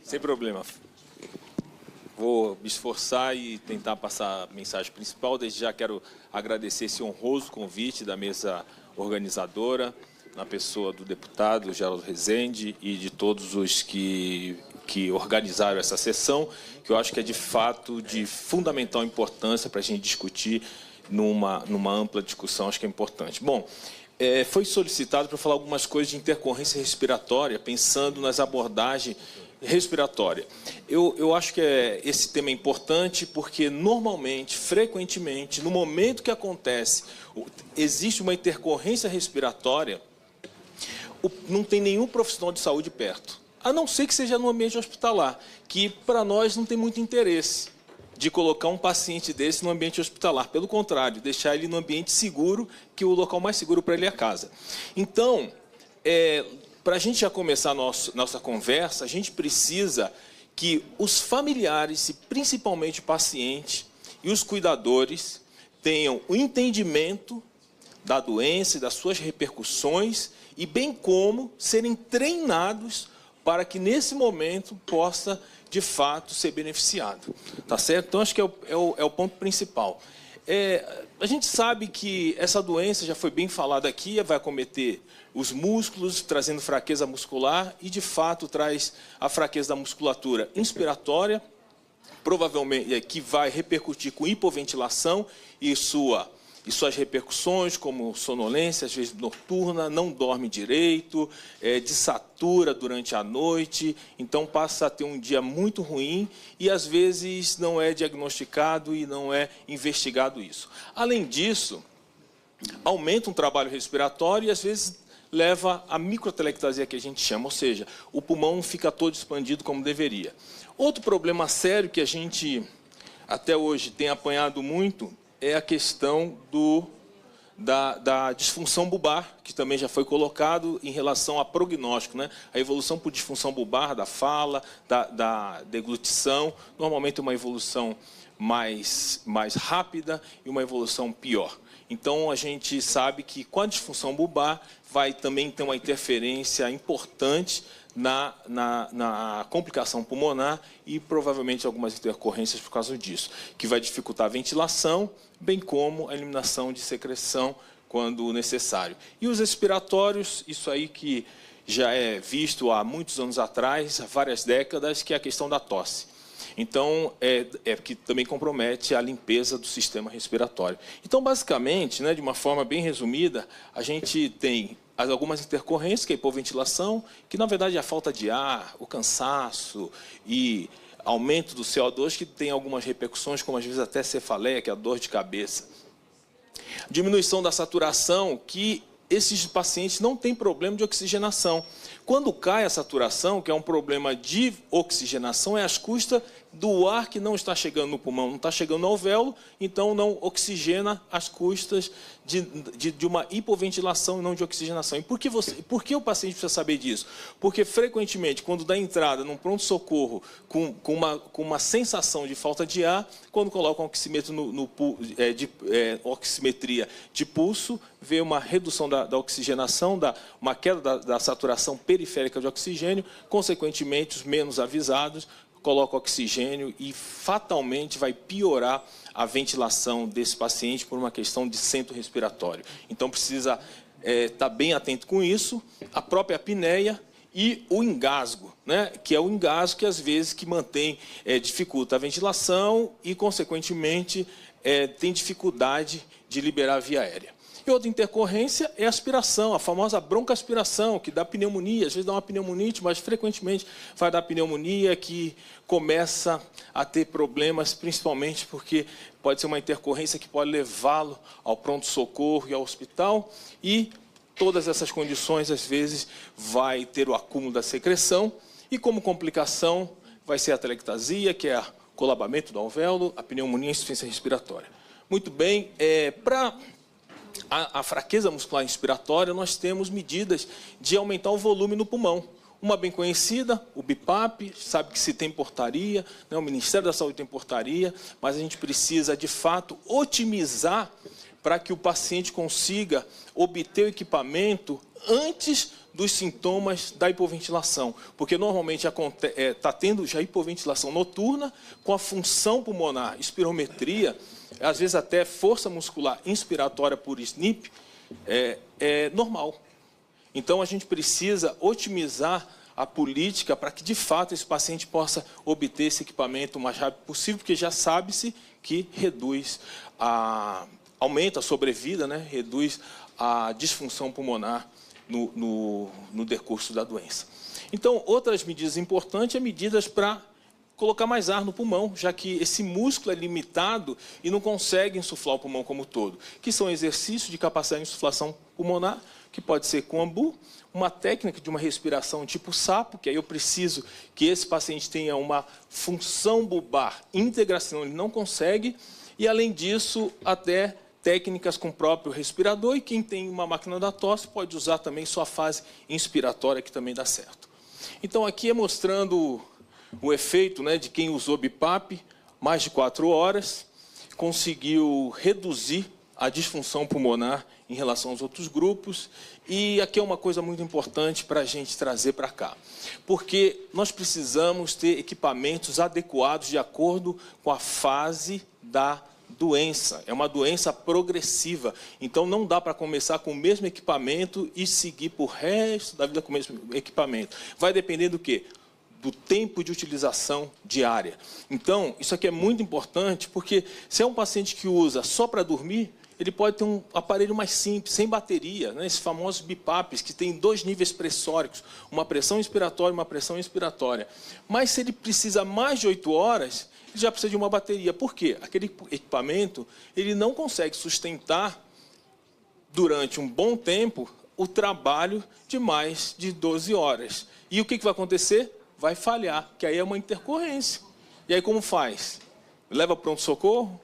Sem problema. Vou me esforçar e tentar passar a mensagem principal. Desde já quero agradecer esse honroso convite da mesa organizadora, na pessoa do deputado Geraldo Rezende e de todos os que organizaram essa sessão, que eu acho que é, de fato, de fundamental importância para a gente discutir numa ampla discussão, acho que é importante. Bom, foi solicitado para falar algumas coisas de intercorrência respiratória, pensando nas abordagens respiratórias. Eu acho que esse tema é importante porque, normalmente, frequentemente, no momento que acontece, existe uma intercorrência respiratória, não tem nenhum profissional de saúde perto, a não ser que seja no ambiente hospitalar, que, para nós, não tem muito interesse de colocar um paciente desse no ambiente hospitalar. Pelo contrário, deixar ele no ambiente seguro, que o local mais seguro para ele é a casa. Então, para a gente já começar a nossa conversa, a gente precisa que os familiares, e principalmente o paciente e os cuidadores, tenham o entendimento da doença e das suas repercussões, e bem como serem treinados para que, nesse momento, possa, de fato, ser beneficiado. Tá certo? Então, acho que é o ponto principal. A gente sabe que essa doença, já foi bem falada aqui, vai acometer os músculos, trazendo fraqueza muscular, e, de fato, traz a fraqueza da musculatura inspiratória, provavelmente que vai repercutir com hipoventilação e suas repercussões, como sonolência, às vezes noturna, não dorme direito, desatura durante a noite, então passa a ter um dia muito ruim e, às vezes, não é diagnosticado e não é investigado isso. Além disso, aumenta um trabalho respiratório e, às vezes, leva à microtelectasia, que a gente chama, ou seja, o pulmão não fica todo expandido como deveria. Outro problema sério que a gente, até hoje, tem apanhado muito é a questão da disfunção bulbar, que também já foi colocado em relação a prognóstico, né? A evolução por disfunção bulbar da fala, da deglutição, normalmente uma evolução mais rápida e uma evolução pior. Então, a gente sabe que com a disfunção bulbar vai também ter uma interferência importante na complicação pulmonar e, provavelmente, algumas intercorrências por causa disso, que vai dificultar a ventilação, bem como a eliminação de secreção quando necessário. E os respiratórios, isso aí que já é visto há muitos anos atrás, há várias décadas, que é a questão da tosse. Então, que também compromete a limpeza do sistema respiratório. Então, basicamente, né, de uma forma bem resumida, a gente tem algumas intercorrências, que é a hipoventilação, que, na verdade, é a falta de ar, o cansaço e aumento do CO2, que tem algumas repercussões, como, às vezes, até cefaleia, que é a dor de cabeça. Diminuição da saturação, que esses pacientes não têm problema de oxigenação. Quando cai a saturação, que é um problema de oxigenação, é às custas do ar que não está chegando no pulmão, não está chegando no alvéolo, então não oxigena às custas de uma hipoventilação e não de oxigenação. E por que o paciente precisa saber disso? Porque, frequentemente, quando dá entrada num pronto-socorro com uma sensação de falta de ar, quando coloca um oxímetro oximetria de pulso, vê uma redução da oxigenação, uma queda da saturação periférica de oxigênio, consequentemente, os menos avisados colocam oxigênio e, fatalmente, vai piorar a ventilação desse paciente por uma questão de centro respiratório. Então, precisa estar bem atento com isso. A própria apneia e o engasgo, né? Que é o engasgo que, às vezes, dificulta a ventilação e, consequentemente, tem dificuldade de liberar a via aérea. E outra intercorrência é a aspiração, a famosa broncoaspiração, que dá pneumonia, às vezes dá uma pneumonite, mas frequentemente vai dar pneumonia, que começa a ter problemas, principalmente porque pode ser uma intercorrência que pode levá-lo ao pronto-socorro e ao hospital, e todas essas condições, às vezes, vai ter o acúmulo da secreção, e como complicação vai ser a telectasia, que é o colabamento do alvéolo, a pneumonia e a insuficiência respiratória. Muito bem, para a fraqueza muscular inspiratória, nós temos medidas de aumentar o volume no pulmão. Uma bem conhecida, o BIPAP, sabe que se tem portaria, né, o Ministério da Saúde tem portaria, mas a gente precisa, de fato, otimizar para que o paciente consiga obter o equipamento antes dos sintomas da hipoventilação, porque normalmente está tendo já hipoventilação noturna com a função pulmonar, espirometria, às vezes até força muscular inspiratória por SNP, é normal. Então, a gente precisa otimizar a política para que, de fato, esse paciente possa obter esse equipamento o mais rápido possível, porque já sabe-se que aumenta a sobrevida, né? Reduz a disfunção pulmonar no decurso da doença. Então, outras medidas importantes, medidas para colocar mais ar no pulmão, já que esse músculo é limitado e não consegue insuflar o pulmão como um todo, que são exercícios de capacidade de insuflação pulmonar, que pode ser com AMBU, uma técnica de uma respiração tipo sapo, que aí eu preciso que esse paciente tenha uma função bulbar íntegra, senão ele não consegue, e, além disso, até técnicas com o próprio respirador, e quem tem uma máquina da tosse pode usar também sua fase inspiratória, que também dá certo. Então, aqui é mostrando o efeito, né, de quem usou BiPAP, mais de 4 horas, conseguiu reduzir a disfunção pulmonar em relação aos outros grupos. E aqui é uma coisa muito importante para a gente trazer para cá, porque nós precisamos ter equipamentos adequados de acordo com a fase da doença. É uma doença progressiva, então não dá para começar com o mesmo equipamento e seguir para o resto da vida com o mesmo equipamento. Vai depender do quê? Do tempo de utilização diária. Então, isso aqui é muito importante, porque se é um paciente que usa só para dormir, ele pode ter um aparelho mais simples, sem bateria, né? Esses famosos BiPAPs, que tem 2 níveis pressóricos, uma pressão inspiratória e uma pressão expiratória. Mas se ele precisa mais de 8 horas, ele já precisa de uma bateria. Por quê? Aquele equipamento ele não consegue sustentar, durante um bom tempo, o trabalho de mais de 12 horas. E o que vai acontecer? Vai falhar, que aí é uma intercorrência. E aí como faz? Leva para pronto-socorro?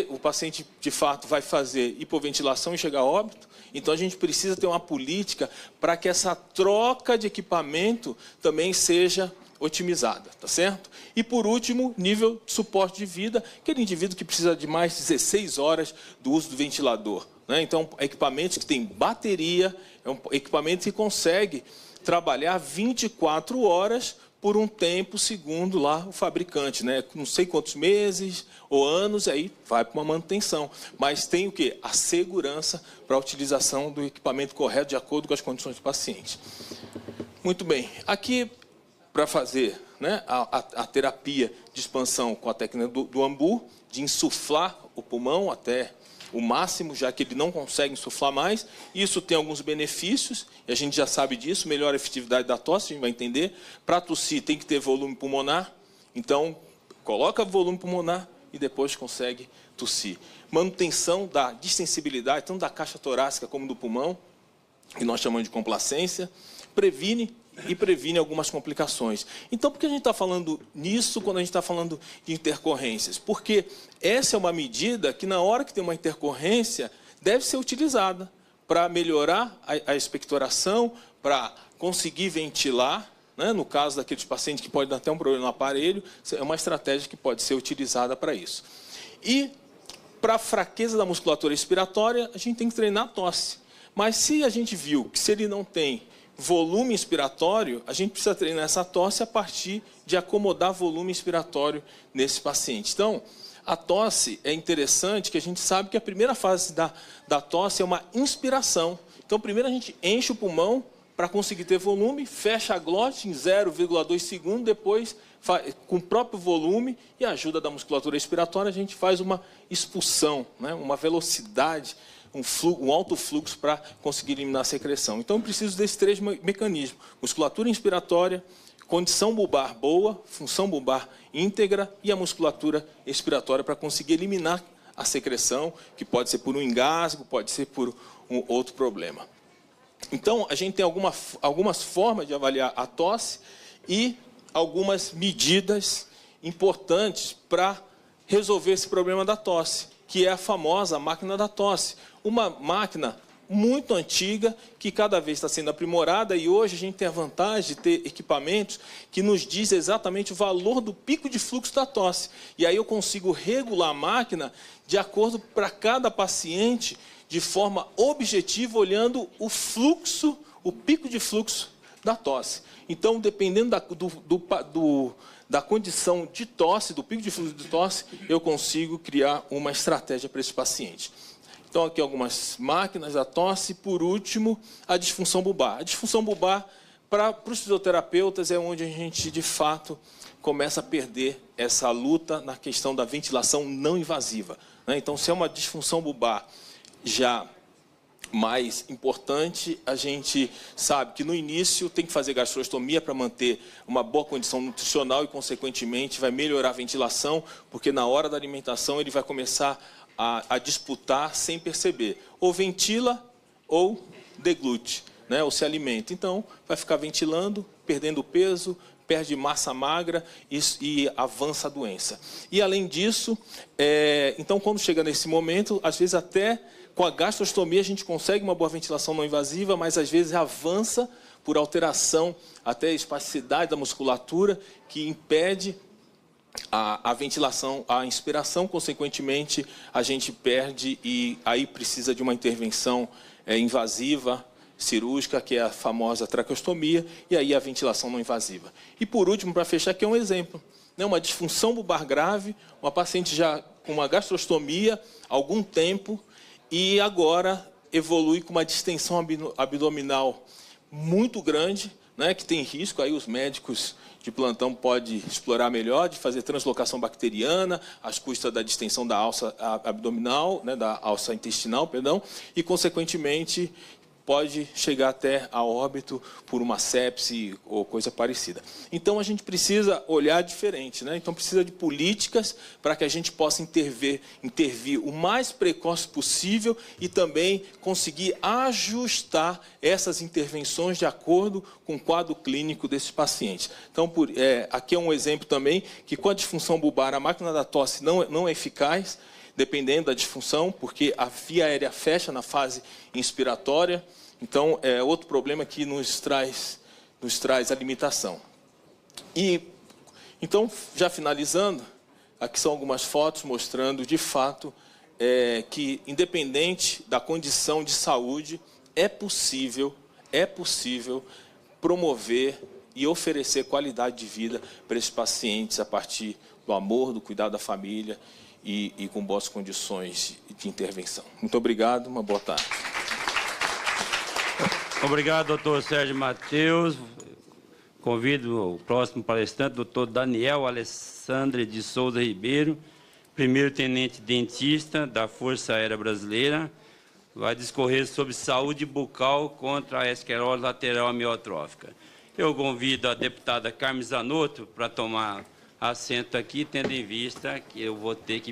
O paciente, de fato, vai fazer hipoventilação e chegar a óbito. Então, a gente precisa ter uma política para que essa troca de equipamento também seja otimizada, tá certo? E, por último, nível de suporte de vida, aquele indivíduo que precisa de mais de 16 horas do uso do ventilador, né? Então, equipamentos que têm bateria, é um equipamento que consegue trabalhar 24 horas por um tempo, segundo lá o fabricante, né? Não sei quantos meses ou anos, aí vai para uma manutenção. Mas tem o quê? A segurança para a utilização do equipamento correto, de acordo com as condições do paciente. Muito bem. Aqui, para fazer, né, a terapia de expansão com a técnica do AMBU, de insuflar o pulmão até o máximo, já que ele não consegue insuflar mais. Isso tem alguns benefícios, e a gente já sabe disso, melhora a efetividade da tosse, a gente vai entender. Para tossir tem que ter volume pulmonar, então coloca volume pulmonar e depois consegue tossir. Manutenção da distensibilidade, tanto da caixa torácica como do pulmão, que nós chamamos de complacência, previne algumas complicações. Então, por que a gente está falando nisso quando a gente está falando de intercorrências? Porque essa é uma medida que, na hora que tem uma intercorrência, deve ser utilizada para melhorar a expectoração, para conseguir ventilar, né? No caso daqueles pacientes que podem dar até um problema no aparelho, é uma estratégia que pode ser utilizada para isso. E, para a fraqueza da musculatura respiratória, a gente tem que treinar a tosse. Mas se a gente viu que se ele não tem volume inspiratório, a gente precisa treinar essa tosse a partir de acomodar volume inspiratório nesse paciente. Então, a tosse é interessante, que a gente sabe que a primeira fase da tosse é uma inspiração. Então, primeiro a gente enche o pulmão para conseguir ter volume, fecha a glote em 0,2 segundos, depois, com o próprio volume e a ajuda da musculatura respiratória, a gente faz uma expulsão, né? Uma velocidade, um alto fluxo para conseguir eliminar a secreção. Então, eu preciso desses 3 mecanismos: musculatura inspiratória, condição bulbar boa, função bulbar íntegra e a musculatura expiratória para conseguir eliminar a secreção, que pode ser por um engasgo, pode ser por um outro problema. Então, a gente tem algumas formas de avaliar a tosse e algumas medidas importantes para resolver esse problema da tosse, que é a famosa máquina da tosse. Uma máquina muito antiga, que cada vez está sendo aprimorada, e hoje a gente tem a vantagem de ter equipamentos que nos diz exatamente o valor do pico de fluxo da tosse. E aí eu consigo regular a máquina de acordo para cada paciente, de forma objetiva, olhando o fluxo, o pico de fluxo da tosse. Então, dependendo da condição de tosse, do pico de fluxo de tosse, eu consigo criar uma estratégia para esse paciente. Então, aqui algumas máquinas da tosse. Por último, a disfunção bulbar. A disfunção bulbar, para os fisioterapeutas, é onde a gente, de fato, começa a perder essa luta na questão da ventilação não invasiva, né? Então, se é uma disfunção bulbar já mais importante, a gente sabe que no início tem que fazer gastrostomia para manter uma boa condição nutricional e, consequentemente, vai melhorar a ventilação, porque na hora da alimentação ele vai começar a disputar sem perceber. Ou ventila ou deglute, né? Ou se alimenta. Então, vai ficar ventilando, perdendo peso, perde massa magra e avança a doença. E, além disso, então, quando chega nesse momento, às vezes até com a gastrostomia a gente consegue uma boa ventilação não invasiva, mas às vezes avança por alteração até a espasticidade da musculatura, que impede a ventilação, a inspiração. Consequentemente, a gente perde e aí precisa de uma intervenção invasiva, cirúrgica, que é a famosa traqueostomia, e aí a ventilação não invasiva. E, por último, para fechar, aqui é um exemplo, né? Uma disfunção bulbar grave, uma paciente já com uma gastrostomia há algum tempo, e agora evolui com uma distensão abdominal muito grande, né, que tem risco, aí os médicos de plantão podem explorar melhor, de fazer translocação bacteriana, às custas da distensão da alça abdominal, né, da alça intestinal, perdão, e, consequentemente, pode chegar até a óbito por uma sepse ou coisa parecida. Então, a gente precisa olhar diferente, né? Então, precisa de políticas para que a gente possa intervir o mais precoce possível e também conseguir ajustar essas intervenções de acordo com o quadro clínico desses pacientes. Então, aqui é um exemplo também que, com a disfunção bulbar, a máquina da tosse não é eficaz, dependendo da disfunção, porque a via aérea fecha na fase inspiratória. Então, é outro problema que nos traz a limitação. E, então, já finalizando, aqui são algumas fotos mostrando, de fato, que, independente da condição de saúde, é possível promover e oferecer qualidade de vida para esses pacientes a partir do amor, do cuidado da família e com boas condições de intervenção. Muito obrigado, uma boa tarde. Obrigado, doutor Sérgio Mateus. Convido o próximo palestrante, doutor Daniel Alessandre de Souza Ribeiro, primeiro-tenente dentista da Força Aérea Brasileira. Vai discorrer sobre saúde bucal contra a esclerose lateral amiotrófica. Eu convido a deputada Carmen Zanotto para tomar assento aqui, tendo em vista que eu vou ter que